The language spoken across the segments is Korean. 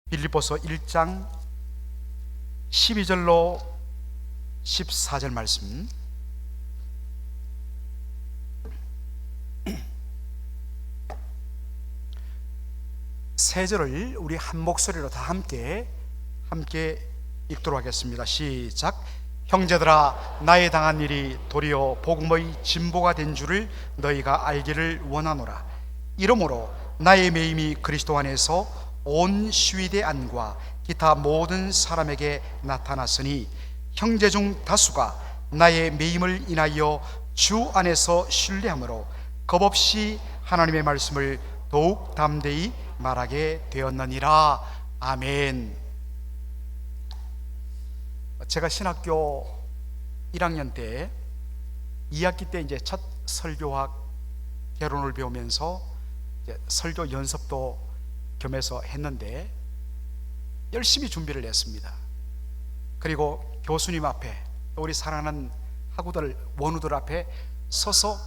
빌립보서 1장 12절로 14절 말씀, 세 절을 우리 한 목소리로 다 함께 읽도록 하겠습니다. 시작. 형제들아, 나의 당한 일이 도리어 복음의 진보가 된 줄을 너희가 알기를 원하노라. 이러므로 나의 매임이 그리스도 안에서 온 시위대 안과 기타 모든 사람에게 나타났으니 형제 중 다수가 나의 매임을 인하여 주 안에서 신뢰함으로 겁없이 하나님의 말씀을 더욱 담대히 말하게 되었느니라. 아멘. 제가 신학교 1학년 때 2학기 때 이제 첫 설교학 개론을 배우면서 이제 설교 연습도 겸해서 했는데 열심히 준비를 했습니다. 그리고 교수님 앞에, 또 우리 사랑하는 학우들, 원우들 앞에 서서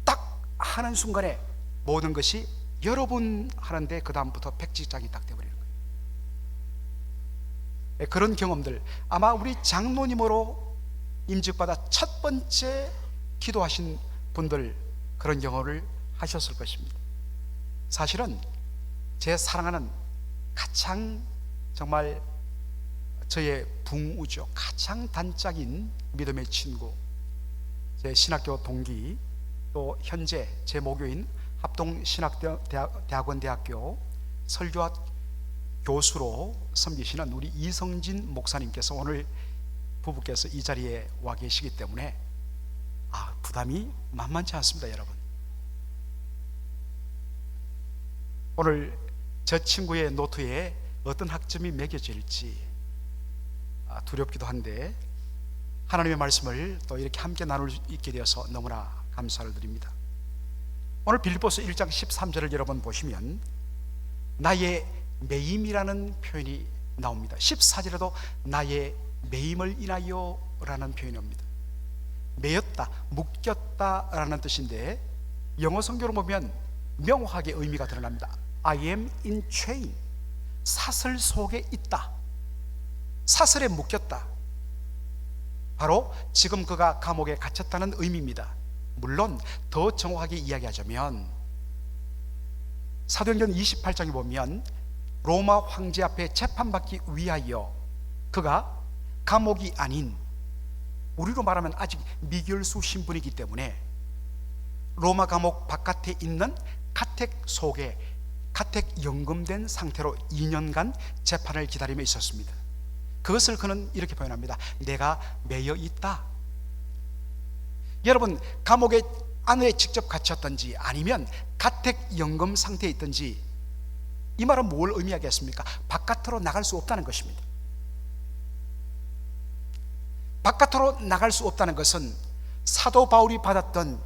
딱 하는 순간에 모든 것이 여러분 하는데 그 다음부터 백지장이 딱 돼버리는 거예요. 그런 경험들, 아마 우리 장로님으로 임직받아 첫 번째 기도하신 분들 그런 경험을 하셨을 것입니다. 사실은 제 사랑하는 가장 정말 저의 붕우죠, 가장 단짝인 믿음의 친구, 제 신학교 동기, 또 현재 제 모교인 합동신학대학원 대학교 설교학 교수로 섬기시는 우리 이성진 목사님께서 오늘 부부께서 이 자리에 와 계시기 때문에 부담이 만만치 않습니다. 여러분, 오늘 저 친구의 노트에 어떤 학점이 매겨질지 두렵기도 한데 하나님의 말씀을 또 이렇게 함께 나눌 수 있게 되어서 너무나 감사를 드립니다. 오늘 빌립보서 1장 13절을 여러분 보시면 나의 매임이라는 표현이 나옵니다. 14절에도 나의 매임을 인하여 라는 표현이 옵니다. 매였다, 묶였다 라는 뜻인데 영어 성경으로 보면 명확하게 의미가 드러납니다. I am in chain, 사슬 속에 있다, 사슬에 묶였다. 바로 지금 그가 감옥에 갇혔다는 의미입니다. 물론 더 정확하게 이야기하자면 사도행전 28장에 보면 로마 황제 앞에 재판받기 위하여 그가 감옥이 아닌, 우리로 말하면 아직 미결수 신분이기 때문에 로마 감옥 바깥에 있는 가택 속에 가택 연금된 상태로 2년간 재판을 기다리며 있었습니다. 그것을 그는 이렇게 표현합니다. 내가 매여 있다. 여러분, 감옥에 안에 직접 갇혔든지 아니면 가택 연금 상태에 있든지 이 말은 뭘 의미하겠습니까? 바깥으로 나갈 수 없다는 것입니다. 바깥으로 나갈 수 없다는 것은 사도 바울이 받았던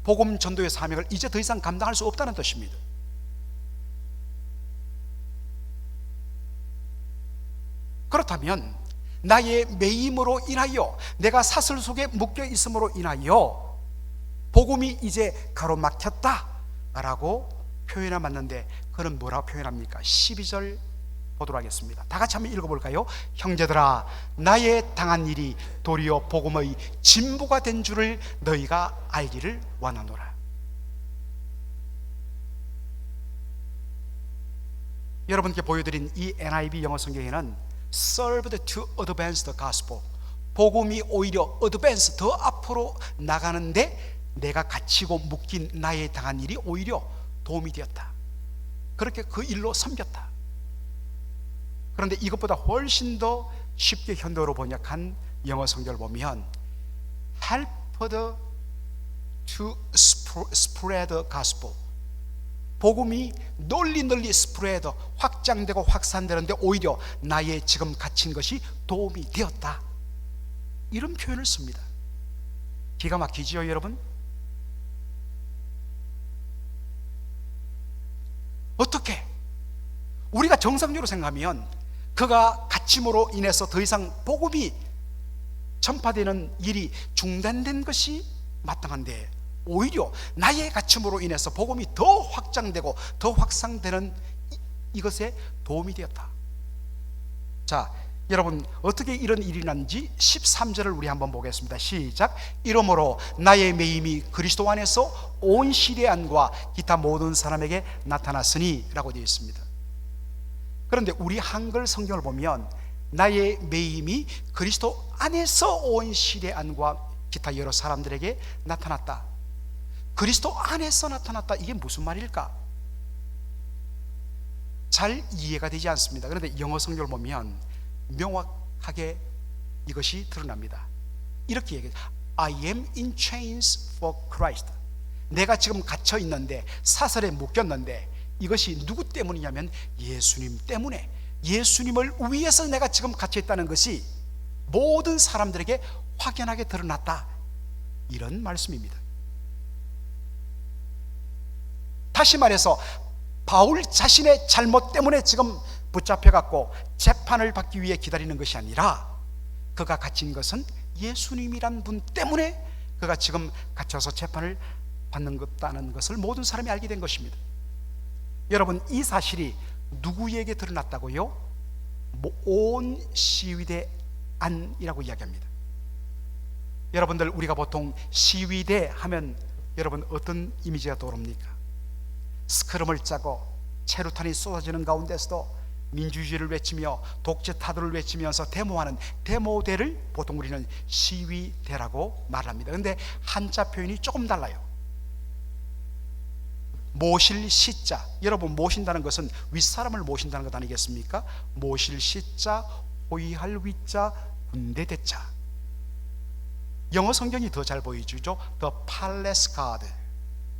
복음 전도의 사명을 이제 더 이상 감당할 수 없다는 뜻입니다. 그렇다면 나의 매임으로 인하여, 내가 사슬 속에 묶여 있음으로 인하여 복음이 이제 가로막혔다 라고 표현하 맞는데 그는 뭐라고 표현합니까? 12절 보도록 하겠습니다. 다 같이 한번 읽어볼까요? 형제들아, 나의 당한 일이 도리어 복음의 진보가 된 줄을 너희가 알기를 원하노라. 여러분께 보여드린 이 NIV 영어 성경에는 served to advance the gospel, 복음이 오히려 advance, 더 앞으로 나가는데 내가 갇히고 묶인 나의 당한 일이 오히려 도움이 되었다. 그렇게 그 일로 섬겼다. 그런데 이것보다 훨씬 더 쉽게 현대어로 번역한 영어 성경을 보면 helped to spread the gospel, 복음이 널리 스프레드, 확장되고 확산되는데 오히려 나의 지금 갇힌 것이 도움이 되었다. 이런 표현을 씁니다. 기가 막히지요, 여러분? 어떻게? 우리가 정상적으로 생각하면 그가 갇힘으로 인해서 더 이상 복음이 전파되는 일이 중단된 것이 마땅한데 오히려 나의 갇힘으로 인해서 복음이 더 확장되고 더 확산되는 이것에 도움이 되었다. 자, 여러분 어떻게 이런 일이 났는지 13절을 우리 한번 보겠습니다. 시작. 이러므로 나의 매임이 그리스도 안에서 온 시대 안과 기타 모든 사람에게 나타났으니 라고 되어 있습니다. 그런데 우리 한글 성경을 보면 나의 매임이 그리스도 안에서 온 시대 안과 기타 여러 사람들에게 나타났다. 그리스도 안에서 나타났다. 이게 무슨 말일까? 잘 이해가 되지 않습니다. 그런데 영어 성경을 보면 명확하게 이것이 드러납니다. 이렇게 얘기해요. I am in chains for Christ. 내가 지금 갇혀 있는데, 사슬에 묶였는데, 이것이 누구 때문이냐면 예수님 때문에, 예수님을 위해서 내가 지금 갇혀 있다는 것이 모든 사람들에게 확연하게 드러났다. 이런 말씀입니다. 다시 말해서 바울 자신의 잘못 때문에 지금 붙잡혀갖고 재판을 받기 위해 기다리는 것이 아니라, 그가 갇힌 것은 예수님이란 분 때문에 그가 지금 갇혀서 재판을 받는 것다는 것을 모든 사람이 알게 된 것입니다. 여러분, 이 사실이 누구에게 드러났다고요? 온 시위대 안이라고 이야기합니다. 여러분들, 우리가 보통 시위대 하면 여러분 어떤 이미지가 떠오릅니까? 스크럼을 짜고 체류탄이 쏟아지는 가운데서도 민주주의를 외치며 독재 타도를 외치면서 데모하는 데모대를 보통 우리는 시위대라고 말합니다. 그런데 한자 표현이 조금 달라요. 모실 시자, 여러분 모신다는 것은 윗사람을 모신다는 것 아니겠습니까? 모실 시자, 호위할 위자, 군대 대자. 영어 성경이 더 잘 보여주죠. The palace guard.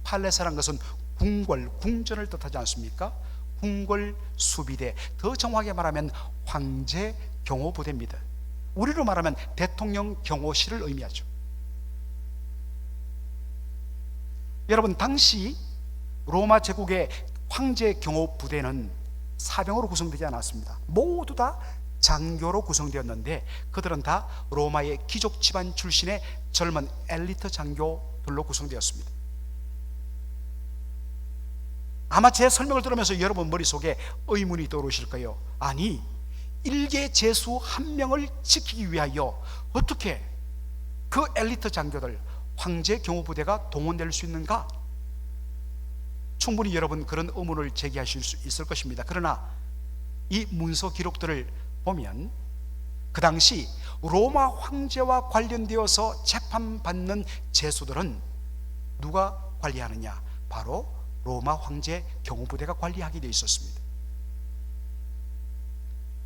팔레스라는 것은 궁궐, 궁전을 뜻하지 않습니까? 궁궐 수비대, 더 정확하게 말하면 황제 경호부대입니다. 우리로 말하면 대통령 경호실을 의미하죠. 여러분, 당시 로마 제국의 황제 경호부대는 사병으로 구성되지 않았습니다. 모두 다 장교로 구성되었는데, 그들은 다 로마의 귀족 집안 출신의 젊은 엘리트 장교들로 구성되었습니다. 아마 제 설명을 들으면서 여러분 머릿속에 의문이 떠오르실 거예요. 아니, 일개 제수 한 명을 지키기 위하여 어떻게 그 엘리트 장교들, 황제 경호부대가 동원될 수 있는가? 충분히 여러분 그런 의문을 제기하실 수 있을 것입니다. 그러나 이 문서 기록들을 보면 그 당시 로마 황제와 관련되어서 재판받는 제수들은 누가 관리하느냐? 바로 로마 황제 경호부대가 관리하게 되어 있었습니다.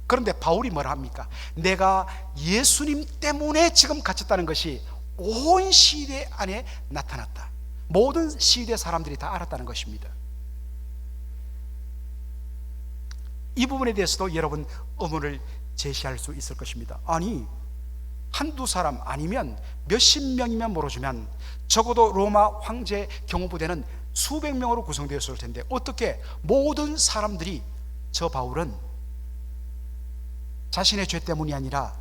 그런데 바울이 뭐라 합니까? 내가 예수님 때문에 지금 갇혔다는 것이 온 시대 안에 나타났다. 모든 시대 사람들이 다 알았다는 것입니다. 이 부분에 대해서도 여러분 의문을 제시할 수 있을 것입니다. 아니, 한두 사람 아니면 몇십 명이면 모르지만 적어도 로마 황제 경호부대는 수백 명으로 구성되었을 텐데 어떻게 모든 사람들이 저 바울은 자신의 죄 때문이 아니라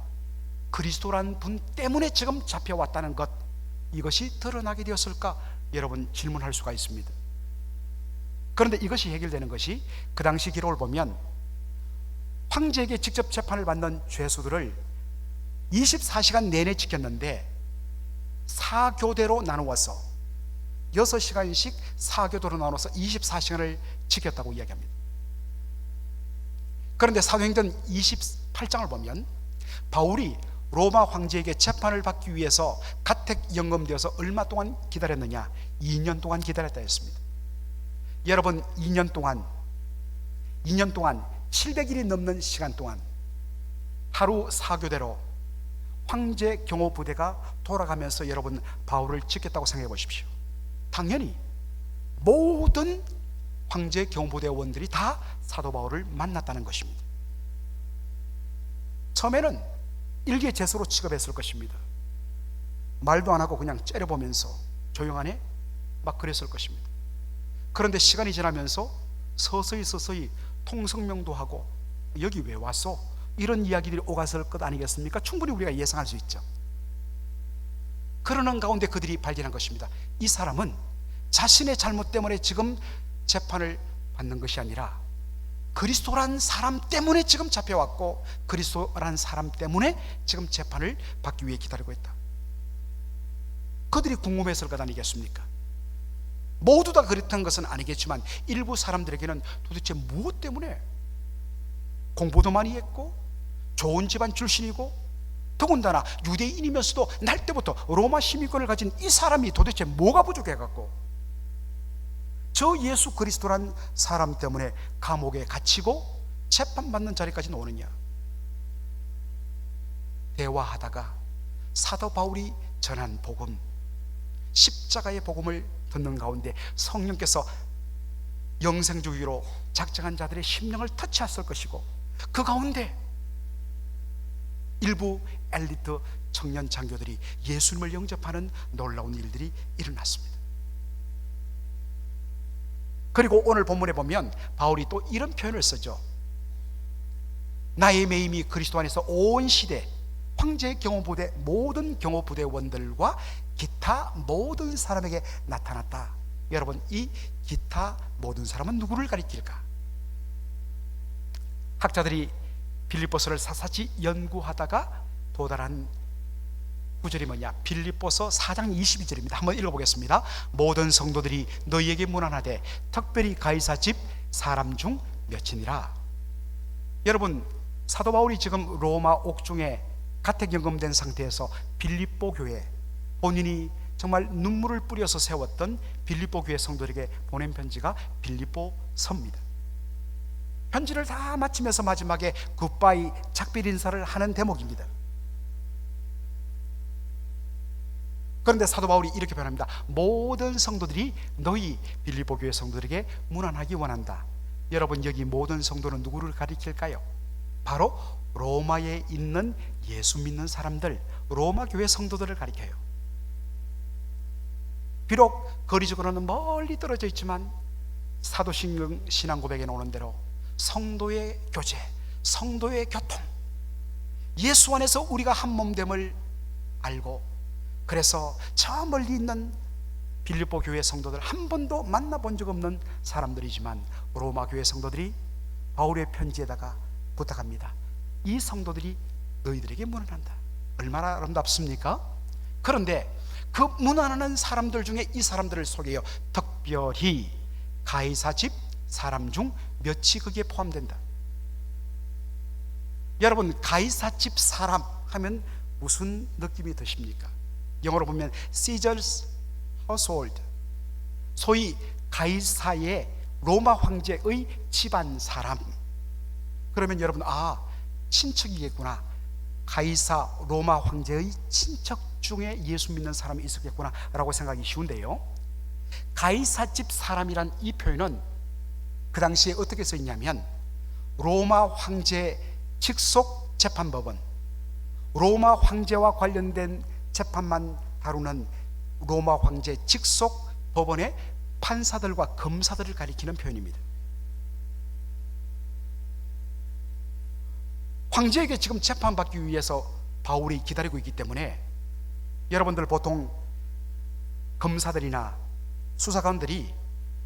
그리스도란 분 때문에 지금 잡혀왔다는 것, 이것이 드러나게 되었을까? 여러분 질문할 수가 있습니다. 그런데 이것이 해결되는 것이 그 당시 기록을 보면 황제에게 직접 재판을 받는 죄수들을 24시간 내내 지켰는데 4교대로 나누어서 6시간씩 4교대로 나눠서 24시간을 지켰다고 이야기합니다. 그런데 사도행전 28장을 보면 바울이 로마 황제에게 재판을 받기 위해서 가택 연금되어서 얼마 동안 기다렸느냐? 2년 동안 기다렸다 했습니다. 여러분, 2년 동안 700일이 넘는 시간 동안 하루 4교대로 황제 경호부대가 돌아가면서 여러분 바울을 지켰다고 생각해 보십시오. 당연히 모든 황제 경호부대원들이 다 사도 바울을 만났다는 것입니다. 처음에는 일개 제수로 취급했을 것입니다. 말도 안 하고 그냥 째려보면서 조용하네? 막 그랬을 것입니다. 그런데 시간이 지나면서 서서히 통성명도 하고 여기 왜 왔어? 이런 이야기들이 오갔을 것 아니겠습니까? 충분히 우리가 예상할 수 있죠. 그러는 가운데 그들이 발견한 것입니다. 이 사람은 자신의 잘못 때문에 지금 재판을 받는 것이 아니라 그리스도란 사람 때문에 지금 잡혀왔고 그리스도란 사람 때문에 지금 재판을 받기 위해 기다리고 있다. 그들이 궁금했을 것 아니겠습니까? 모두 다 그렇다는 것은 아니겠지만 일부 사람들에게는 도대체 무엇 때문에, 공부도 많이 했고 좋은 집안 출신이고 더군다나 유대인이면서도 날 때부터 로마 시민권을 가진 이 사람이 도대체 뭐가 부족해갖고 저 예수 그리스도란 사람 때문에 감옥에 갇히고 재판받는 자리까지 오느냐. 대화하다가 사도 바울이 전한 복음, 십자가의 복음을 듣는 가운데 성령께서 영생주의로 작정한 자들의 심령을 터치했을 것이고 그 가운데 일부 엘리트 청년 장교들이 예수님을 영접하는 놀라운 일들이 일어났습니다. 그리고 오늘 본문에 보면 바울이 또 이런 표현을 쓰죠. 나의 매임이 그리스도 안에서 온 시대 황제 경호부대 모든 경호부대원들과 기타 모든 사람에게 나타났다. 여러분, 이 기타 모든 사람은 누구를 가리킬까? 학자들이 빌립보서를 샅샅이 연구하다가 도달한 구절이 뭐냐? 빌립보서 4장 22절입니다. 한번 읽어보겠습니다. 모든 성도들이 너희에게 문안하되 특별히 가이사 집 사람 중 몇이니라. 여러분, 사도 바울이 지금 로마 옥중에 가택연금된 상태에서 빌립보 교회, 본인이 정말 눈물을 뿌려서 세웠던 빌립보 교회 성도들에게 보낸 편지가 빌립보서입니다. 편지를 다 마치면서 마지막에 굿바이 작별 인사를 하는 대목입니다. 그런데 사도 바울이 이렇게 표현합니다. 모든 성도들이 너희 빌립보 교회 성도들에게 문안하기 원한다. 여러분, 여기 모든 성도는 누구를 가리킬까요? 바로 로마에 있는 예수 믿는 사람들, 로마 교회 성도들을 가리켜요. 비록 거리적으로는 멀리 떨어져 있지만 사도신경 신앙 고백에 나오는 대로 성도의 교제, 성도의 교통, 예수 안에서 우리가 한 몸됨을 알고, 그래서 저 멀리 있는 빌립보 교회 성도들 한 번도 만나본 적 없는 사람들이지만 로마 교회 성도들이 바울의 편지에다가 부탁합니다. 이 성도들이 너희들에게 문안한다. 얼마나 아름답습니까? 그런데 그 문안하는 사람들 중에 이 사람들을 소개해요. 특별히 가이사 집 사람 중 몇이 거기에 포함된다. 여러분, 가이사 집 사람 하면 무슨 느낌이 드십니까? 영어로 보면 Caesar's household, 소위 가이사의 로마 황제의 집안 사람. 그러면 여러분, 친척이겠구나. 가이사 로마 황제의 친척 중에 예수 믿는 사람이 있었겠구나 라고 생각이 쉬운데요, 가이사 집 사람이란 이 표현은 그 당시에 어떻게 써있냐면 로마 황제 직속 재판법원, 로마 황제와 관련된 재판만 다루는 로마 황제 직속 법원의 판사들과 검사들을 가리키는 표현입니다. 황제에게 지금 재판받기 위해서 바울이 기다리고 있기 때문에 여러분들 보통 검사들이나 수사관들이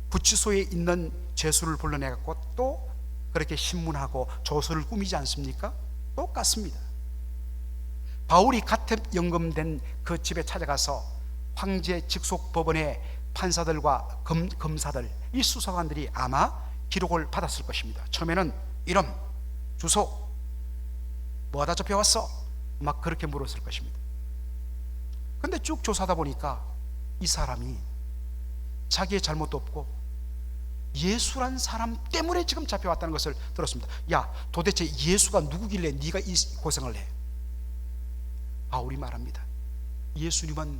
구치소에 있는 죄수를 불러내갖고 또 그렇게 신문하고 조서를 꾸미지 않습니까? 똑같습니다. 바울이 가택연금된 그 집에 찾아가서 황제 직속 법원의 판사들과 검사들, 이 수사관들이 아마 기록을 받았을 것입니다. 처음에는 이름, 주소, 뭐하다 잡혀왔어? 막 그렇게 물었을 것입니다. 근데 쭉 조사하다 보니까 이 사람이 자기의 잘못도 없고 예수란 사람 때문에 지금 잡혀왔다는 것을 들었습니다. 야, 도대체 예수가 누구길래 네가 이 고생을 해? 바울이 말합니다. 예수님은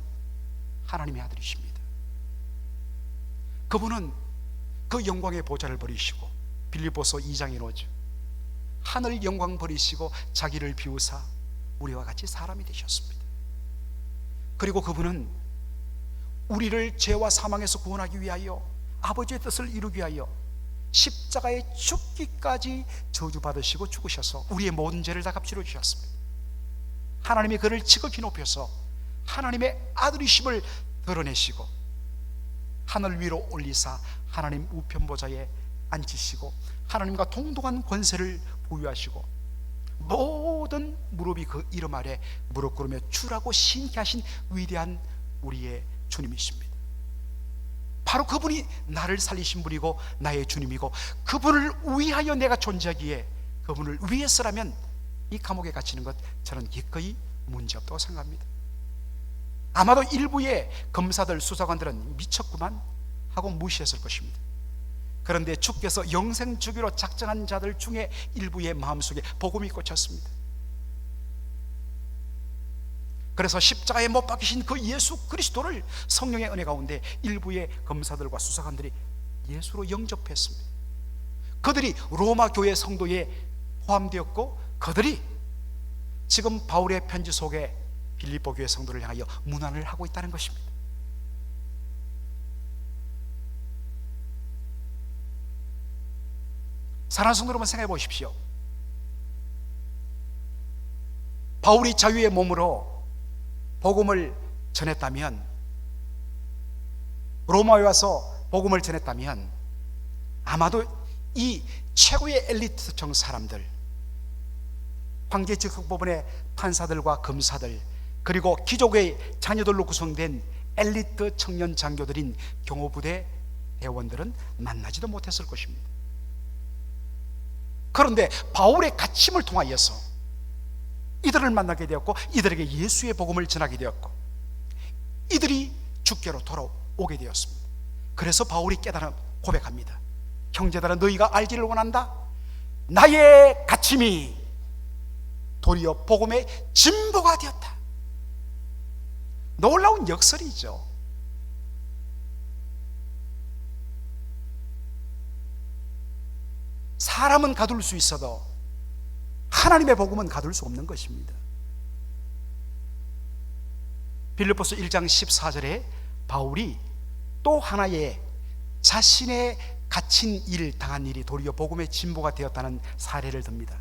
하나님의 아들이십니다. 그분은 그 영광의 보좌를 버리시고, 빌립보서 2장에 나오죠, 하늘 영광 버리시고 자기를 비우사 우리와 같이 사람이 되셨습니다. 그리고 그분은 우리를 죄와 사망에서 구원하기 위하여, 아버지의 뜻을 이루기 위하여 십자가에 죽기까지 저주받으시고 죽으셔서 우리의 모든 죄를 다 값지러 주셨습니다. 하나님이 그를 지극히 높여서 하나님의 아들이심을 드러내시고 하늘 위로 올리사 하나님 우편 보좌에 앉히시고 하나님과 동등한 권세를 보유하시고 모든 무릎이 그 이름 아래 무릎 꿇으며 주라고 신기하신 위대한 우리의 주님이십니다. 바로 그분이 나를 살리신 분이고 나의 주님이고, 그분을 위하여 내가 존재하기에, 그분을 위해서라면 이 감옥에 갇히는 것 저는 기꺼이 문제없다고 생각합니다. 아마도 일부의 검사들, 수사관들은 미쳤구만 하고 무시했을 것입니다. 그런데 주께서 영생 주기로 작정한 자들 중에 일부의 마음속에 복음이 꽂혔습니다. 그래서 십자가에 못 박히신 그 예수 그리스도를 성령의 은혜 가운데 일부의 검사들과 수사관들이 예수로 영접했습니다. 그들이 로마 교회 성도에 포함되었고, 그들이 지금 바울의 편지 속에 빌립보 교회 성도를 향하여 문안을 하고 있다는 것입니다. 사랑하는 성도 여러분, 생각해 보십시오. 바울이 자유의 몸으로 복음을 전했다면, 로마에 와서 복음을 전했다면, 아마도 이 최고의 엘리트층 사람들, 황제직법원의 판사들과 검사들, 그리고 귀족의 자녀들로 구성된 엘리트 청년 장교들인 경호부대 대원들은 만나지도 못했을 것입니다. 그런데 바울의 갇힘을 통하여서 이들을 만나게 되었고, 이들에게 예수의 복음을 전하게 되었고, 이들이 주께로 돌아오게 되었습니다. 그래서 바울이 깨달아 고백합니다. 형제들아, 너희가 알기를 원한다. 나의 갇힘이 도리어 복음의 진보가 되었다. 놀라운 역설이죠. 사람은 가둘 수 있어도 하나님의 복음은 가둘 수 없는 것입니다. 빌립보서 1장 14절에 바울이 또 하나의 자신의 갇힌 일, 당한 일이 도리어 복음의 진보가 되었다는 사례를 듭니다.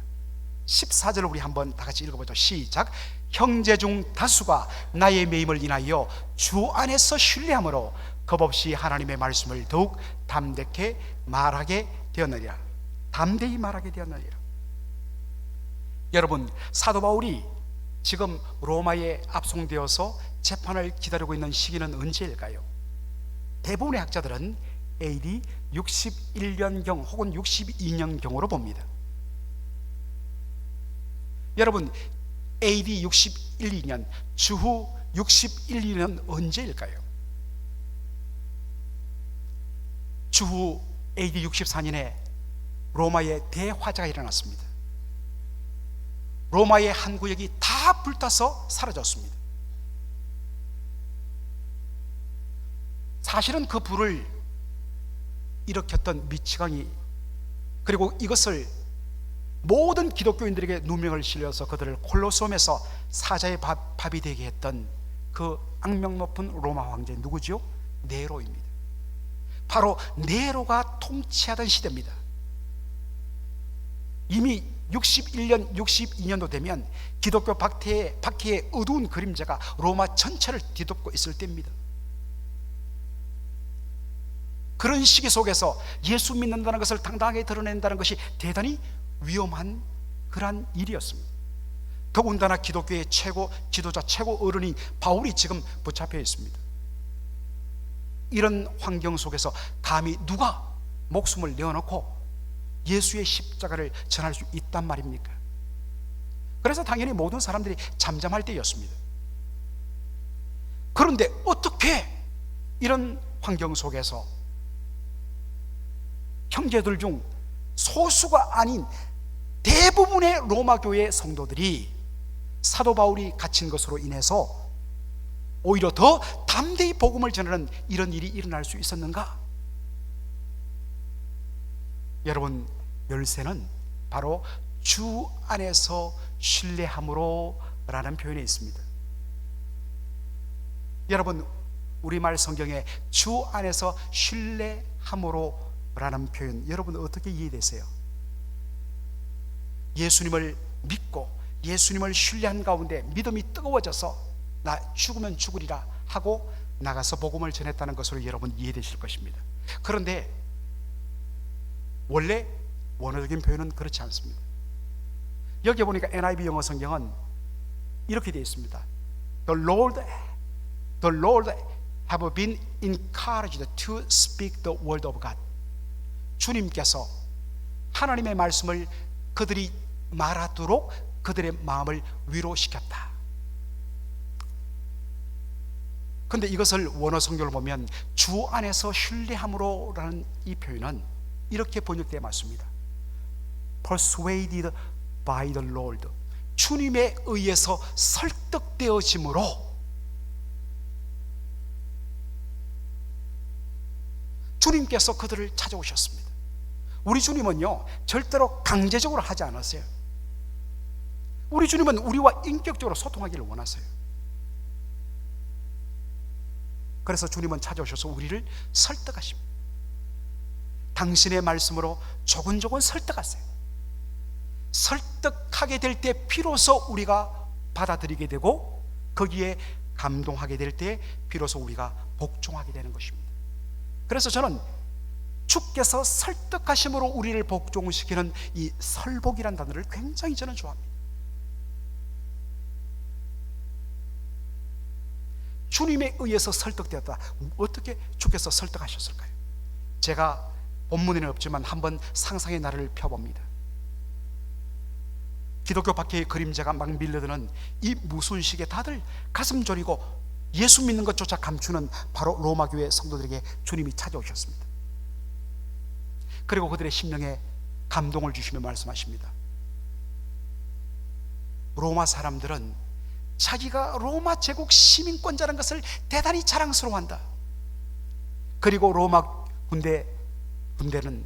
14절을 우리 한번 다 같이 읽어보죠. 시작. 형제 중 다수가 나의 매임을 인하여 주 안에서 신뢰함으로 겁없이 하나님의 말씀을 더욱 담대히 말하게 되었느니라. 담대히 말하게 되었느니라. 여러분, 사도 바울이 지금 로마에 압송되어서 재판을 기다리고 있는 시기는 언제일까요? 대부분의 학자들은 AD 61년경 혹은 62년경으로 봅니다. 여러분, AD 61, 2년 주후 61, 2년 언제일까요? 주후 AD 64년에 로마에 대화재가 일어났습니다. 로마의 한 구역이 다 불타서 사라졌습니다. 사실은 그 불을 일으켰던 미치광이, 그리고 이것을 모든 기독교인들에게 누명을 실려서 그들을 콜로세움에서 사자의 밥이 되게 했던 그 악명 높은 로마 황제 누구죠? 네로입니다. 바로 네로가 통치하던 시대입니다. 이미 61년, 62년도 되면 기독교 박해의 어두운 그림자가 로마 전체를 뒤덮고 있을 때입니다. 그런 시기 속에서 예수 믿는다는 것을 당당하게 드러낸다는 것이 대단히 위험한 그러한 일이었습니다. 더군다나 기독교의 최고 지도자, 최고 어른인 바울이 지금 붙잡혀 있습니다. 이런 환경 속에서 감히 누가 목숨을 내어놓고 예수의 십자가를 전할 수 있단 말입니까? 그래서 당연히 모든 사람들이 잠잠할 때였습니다. 그런데 어떻게 이런 환경 속에서 형제들 중 소수가 아닌 대부분의 로마 교회 성도들이 사도 바울이 갇힌 것으로 인해서 오히려 더 담대히 복음을 전하는 이런 일이 일어날 수 있었는가? 여러분, 열쇠는 바로 주 안에서 신뢰함으로 라는 표현이 있습니다. 여러분, 우리말 성경에 주 안에서 신뢰함으로 라는 표현, 여러분 어떻게 이해되세요? 예수님을 믿고 예수님을 신뢰한 가운데 믿음이 뜨거워져서 나 죽으면 죽으리라 하고 나가서 복음을 전했다는 것으로 여러분 이해되실 것입니다. 그런데 원래 원어적인 표현은 그렇지 않습니다. 여기 보니까 NIV 영어 성경은 이렇게 되어 있습니다. The Lord have been encouraged to speak the word of God. 주님께서 하나님의 말씀을 그들이 말하도록 그들의 마음을 위로시켰다. 근데 이것을 원어 성경을 보면 주 안에서 신뢰함으로라는 이 표현은 이렇게 번역되어 맞습니다. Persuaded by the Lord. 주님에 의해서 설득되어짐으로. 주님께서 그들을 찾아오셨습니다. 우리 주님은요, 절대로 강제적으로 하지 않았어요. 우리 주님은 우리와 인격적으로 소통하기를 원하세요. 그래서 주님은 찾아오셔서 우리를 설득하십니다. 당신의 말씀으로 조근조근 설득하세요. 설득하게 될 때 비로소 우리가 받아들이게 되고, 거기에 감동하게 될 때 비로소 우리가 복종하게 되는 것입니다. 그래서 저는 주께서 설득하심으로 우리를 복종시키는 이 설복이라는 단어를 굉장히 저는 좋아합니다. 주님에 의해서 설득되었다. 어떻게 주께서 설득하셨을까요? 제가 본문에는 없지만 한번 상상의 나래를 펴봅니다. 기독교 박해의 그림자가 막 밀려드는 이 무순식에 다들 가슴 졸이고 예수 믿는 것조차 감추는 바로 로마 교회 성도들에게 주님이 찾아오셨습니다. 그리고 그들의 심령에 감동을 주시며 말씀하십니다. 로마 사람들은 자기가 로마 제국 시민권자라는 것을 대단히 자랑스러워한다. 그리고 로마 군대는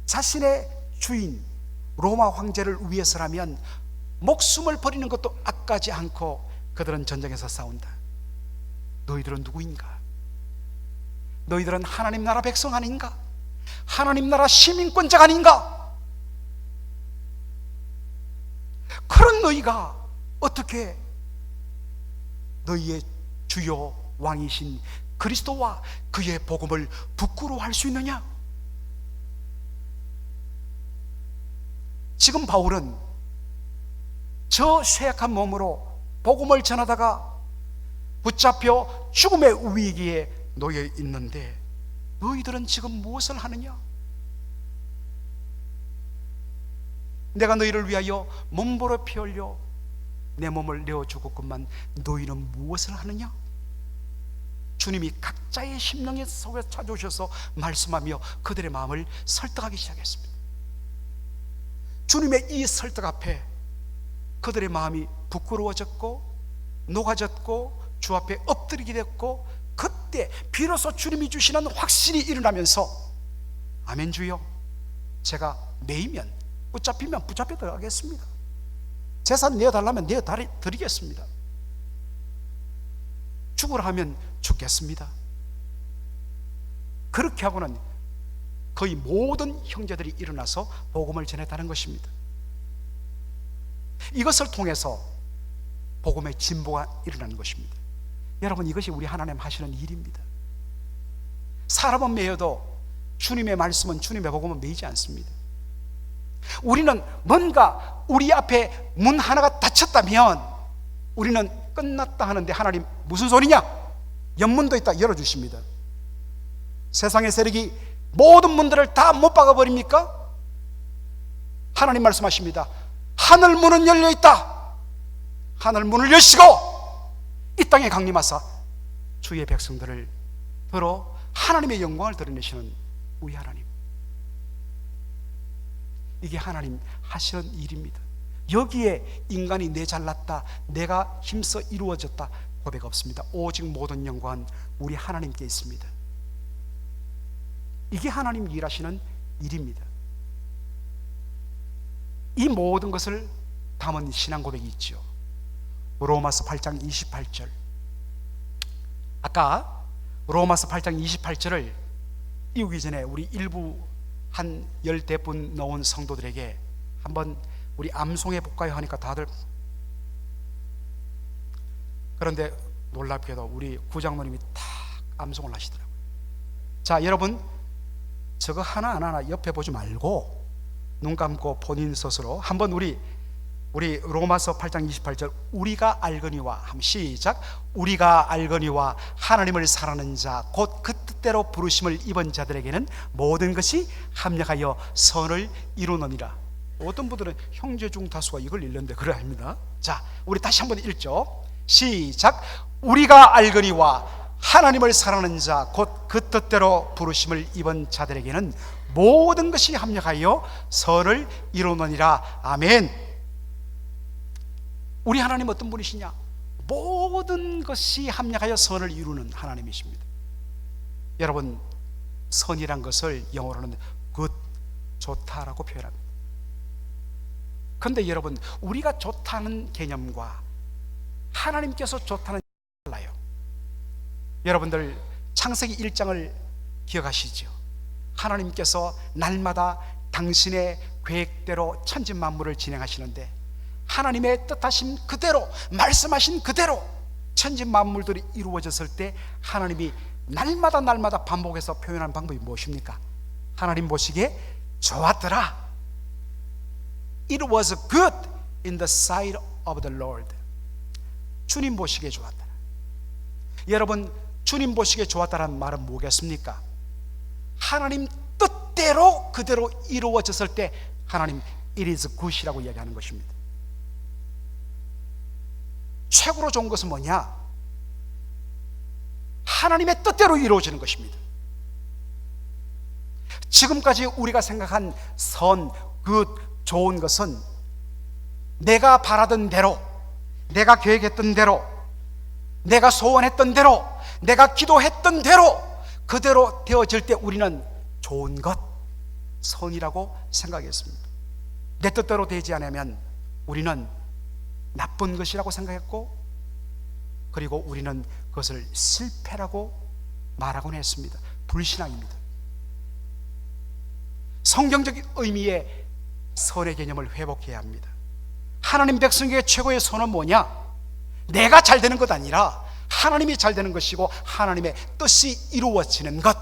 자신의 주인 로마 황제를 위해서라면 목숨을 버리는 것도 아까지 않고 그들은 전쟁에서 싸운다. 너희들은 누구인가? 너희들은 하나님 나라 백성 아닌가? 하나님 나라 시민권자가 아닌가? 그런 너희가 어떻게 너희의 주요 왕이신 그리스도와 그의 복음을 부끄러워할 수 있느냐? 지금 바울은 저 쇠약한 몸으로 복음을 전하다가 붙잡혀 죽음의 위기에 놓여 있는데 너희들은 지금 무엇을 하느냐? 내가 너희를 위하여 몸보로 피 흘려 내 몸을 내어 죽었건만 너희는 무엇을 하느냐? 주님이 각자의 심령의 속에 찾아오셔서 말씀하며 그들의 마음을 설득하기 시작했습니다. 주님의 이 설득 앞에 그들의 마음이 부끄러워졌고 녹아졌고 주 앞에 엎드리게 됐고, 그때 비로소 주님이 주시는 확신이 일어나면서 아멘 주여, 제가 매이면 붙잡히면 붙잡혀 들어가겠습니다. 재산 내어달라면 내어드리겠습니다. 죽으라 하면 죽겠습니다. 그렇게 하고는 거의 모든 형제들이 일어나서 복음을 전했다는 것입니다. 이것을 통해서 복음의 진보가 일어나는 것입니다. 여러분, 이것이 우리 하나님 하시는 일입니다. 사람은 매여도 주님의 말씀은, 주님의 복음은 매이지 않습니다. 우리는 뭔가 우리 앞에 문 하나가 닫혔다면 우리는 끝났다 하는데, 하나님 무슨 소리냐? 옆문도 있다 열어주십니다. 세상의 세력이 모든 문들을 다 못 박아버립니까? 하나님 말씀하십니다. 하늘 문은 열려있다. 하늘 문을 여시고 이 땅에 강림하사 주의 백성들을 들어 하나님의 영광을 드러내시는 우리 하나님, 이게 하나님 하시는 일입니다. 여기에 인간이 내 잘났다, 내가 힘써 이루어졌다 고백 없습니다. 오직 모든 영광은 우리 하나님께 있습니다. 이게 하나님 일하시는 일입니다. 이 모든 것을 담은 신앙 고백이 있죠. 로마서 8장 28절. 아까 로마서 8장 28절을 띄우기 전에 우리 일부 한 10분 넣은 성도들에게 한번 우리 암송해 볼까요 하니까 다들, 그런데 놀랍게도 우리 구장로님이 다 암송을 하시더라고요. 자, 여러분 저거 하나하나 옆에 보지 말고 눈 감고 본인 스스로 한번 우리 로마서 8장 28절 우리가 알거니와 함 시작 우리가 알거니와 하나님을 사랑하는 자 곧 그 뜻대로 부르심을 입은 자들에게는 모든 것이 합력하여 선을 이루느니라. 어떤 분들은 형제 중 다수가 이걸 읽는데 그래 합니다. 자, 우리 다시 한번 읽죠. 시작 우리가 알거니와 하나님을 사랑하는 자 곧 그 뜻대로 부르심을 입은 자들에게는 모든 것이 합력하여 선을 이루느니라. 아멘. 우리 하나님 어떤 분이시냐? 모든 것이 합력하여 선을 이루는 하나님이십니다. 여러분, 선이란 것을 영어로는 good, 좋다라고 표현합니다. 그런데 여러분, 우리가 좋다는 개념과 하나님께서 좋다는 개념이 달라요. 여러분들 창세기 1장을 기억하시죠? 하나님께서 날마다 당신의 계획대로 천지 만물을 진행하시는데 하나님의 뜻하신 그대로 말씀하신 그대로 천지 만물들이 이루어졌을 때 하나님이 날마다 반복해서 표현하는 방법이 무엇입니까? 하나님 보시기에 좋았더라. It was good in the sight of the Lord. 주님 보시기에 좋았더라. 여러분, 주님 보시기에 좋았다는 말은 뭐겠습니까? 하나님 뜻대로 그대로 이루어졌을 때 하나님 it is good이라고 이야기하는 것입니다. 최고로 좋은 것은 뭐냐? 하나님의 뜻대로 이루어지는 것입니다. 지금까지 우리가 생각한 선, 좋은 것은 내가 바라던 대로, 내가 계획했던 대로, 내가 소원했던 대로, 내가 기도했던 대로 그대로 되어질 때 우리는 좋은 것, 선이라고 생각했습니다. 내 뜻대로 되지 않으면 우리는 나쁜 것이라고 생각했고, 그리고 우리는 그것을 실패라고 말하곤 했습니다. 불신앙입니다. 성경적인 의미의 선의 개념을 회복해야 합니다. 하나님 백성에게 최고의 선은 뭐냐? 내가 잘 되는 것 아니라 하나님이 잘 되는 것이고 하나님의 뜻이 이루어지는 것.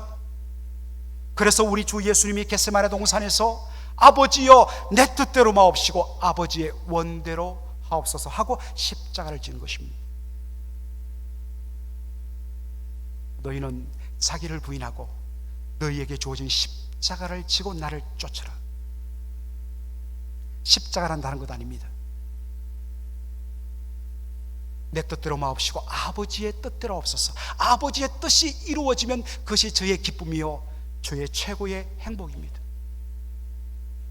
그래서 우리 주 예수님이 겟세마네 동산에서 아버지여 내 뜻대로 마옵시고 아버지의 원대로 하옵소서 하고 십자가를 지는 것입니다. 너희는 자기를 부인하고 너희에게 주어진 십자가를 지고 나를 쫓으라. 십자가란 다른 것 아닙니다. 내 뜻대로 마옵시고 아버지의 뜻대로 없어서 아버지의 뜻이 이루어지면 그것이 저의 기쁨이요 저의 최고의 행복입니다.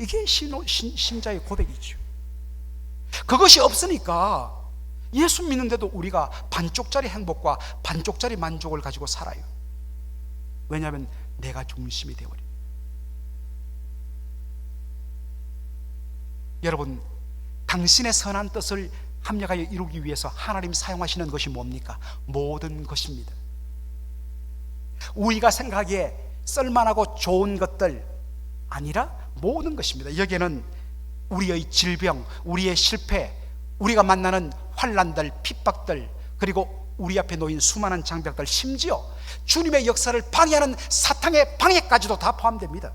이게 신자의 고백이죠. 그것이 없으니까 예수 믿는데도 우리가 반쪽짜리 행복과 반쪽짜리 만족을 가지고 살아요. 왜냐하면 내가 중심이 되어버립니다. 여러분, 당신의 선한 뜻을 합력하여 이루기 위해서 하나님 사용하시는 것이 뭡니까? 모든 것입니다. 우리가 생각하기에 쓸만하고 좋은 것들 아니라 모든 것입니다. 여기에는 우리의 질병, 우리의 실패, 우리가 만나는 환난들, 핍박들, 그리고 우리 앞에 놓인 수많은 장벽들, 심지어 주님의 역사를 방해하는 사탄의 방해까지도 다 포함됩니다.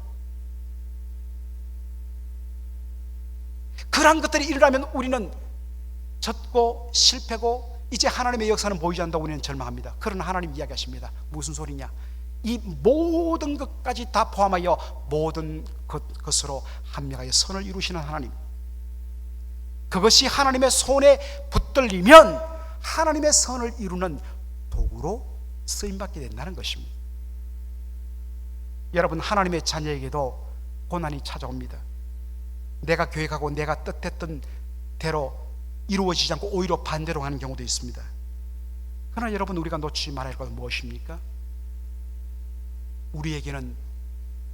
그러한 것들이 일어나면 우리는 졌고 실패고 이제 하나님의 역사는 보이지 않는다고 우리는 절망합니다. 그러나 하나님 이야기하십니다. 무슨 소리냐? 이 모든 것까지 다 포함하여 모든 것으로 합력하여 선을 이루시는 하나님, 그것이 하나님의 손에 붙들리면 하나님의 선을 이루는 도구로 쓰임받게 된다는 것입니다. 여러분, 하나님의 자녀에게도 고난이 찾아옵니다. 내가 계획하고 내가 뜻했던 대로 이루어지지 않고 오히려 반대로 가는 경우도 있습니다. 그러나 여러분, 우리가 놓치지 말아야 할 것은 무엇입니까? 우리에게는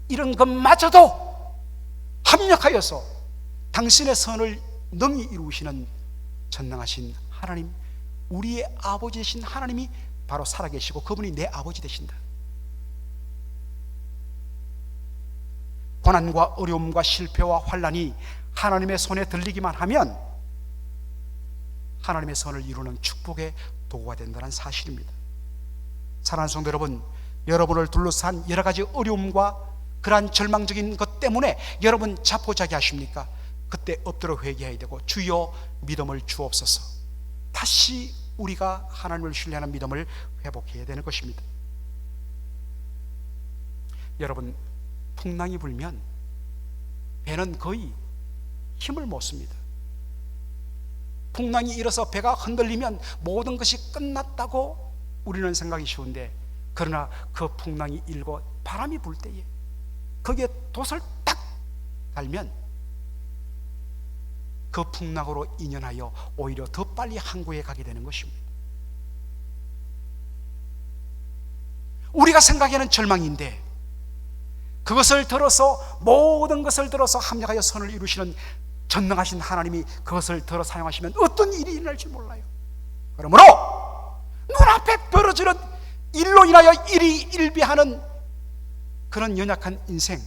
이런 것마저도 합력하여서 당신의 선을 능히 이루시는 전능하신 하나님, 우리의 아버지이신 하나님이 바로 살아계시고 그분이 내 아버지 되신다. 고난과 어려움과 실패와 환난이 하나님의 손에 들리기만 하면 하나님의 선을 이루는 축복의 도구가 된다는 사실입니다. 사랑하는 성도 여러분, 여러분을 둘러싼 여러 가지 어려움과 그러한 절망적인 것 때문에 여러분 자포자기하십니까? 그때 엎드려 회개해야 되고, 주여 믿음을 주옵소서. 다시 우리가 하나님을 신뢰하는 믿음을 회복해야 되는 것입니다. 여러분, 풍랑이 불면 배는 거의 힘을 못 씁니다. 풍랑이 일어서 배가 흔들리면 모든 것이 끝났다고 우리는 생각이 쉬운데, 그러나 그 풍랑이 일고 바람이 불 때에 거기에 돛을 딱 달면 그 풍랑으로 인연하여 오히려 더 빨리 항구에 가게 되는 것입니다. 우리가 생각하는 절망인데, 그것을 들어서, 모든 것을 들어서 합력하여 선을 이루시는 전능하신 하나님이 그것을 들어 사용하시면 어떤 일이 일어날지 몰라요. 그러므로 눈앞에 벌어지는 일로 인하여 일이 일비하는 그런 연약한 인생,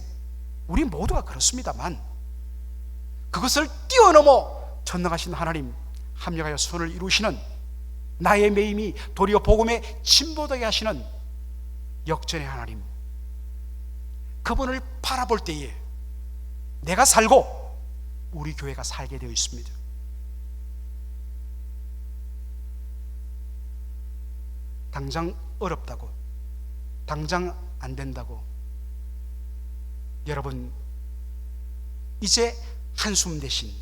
우리 모두가 그렇습니다만, 그것을 뛰어넘어 전능하신 하나님, 합력하여 선을 이루시는 나의 매임이 도리어 복음에 진보되게 하시는 역전의 하나님, 그분을 바라볼 때에 내가 살고 우리 교회가 살게 되어 있습니다. 당장 어렵다고, 당장 안 된다고, 여러분 이제 한숨 대신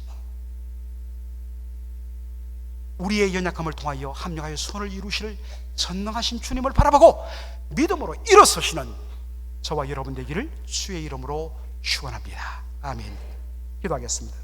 우리의 연약함을 통하여 합력하여 선을 이루실 전능하신 주님을 바라보고 믿음으로 일어서시는 저와 여러분 되기를 주의 이름으로 축원합니다. 아멘. 기도하겠습니다.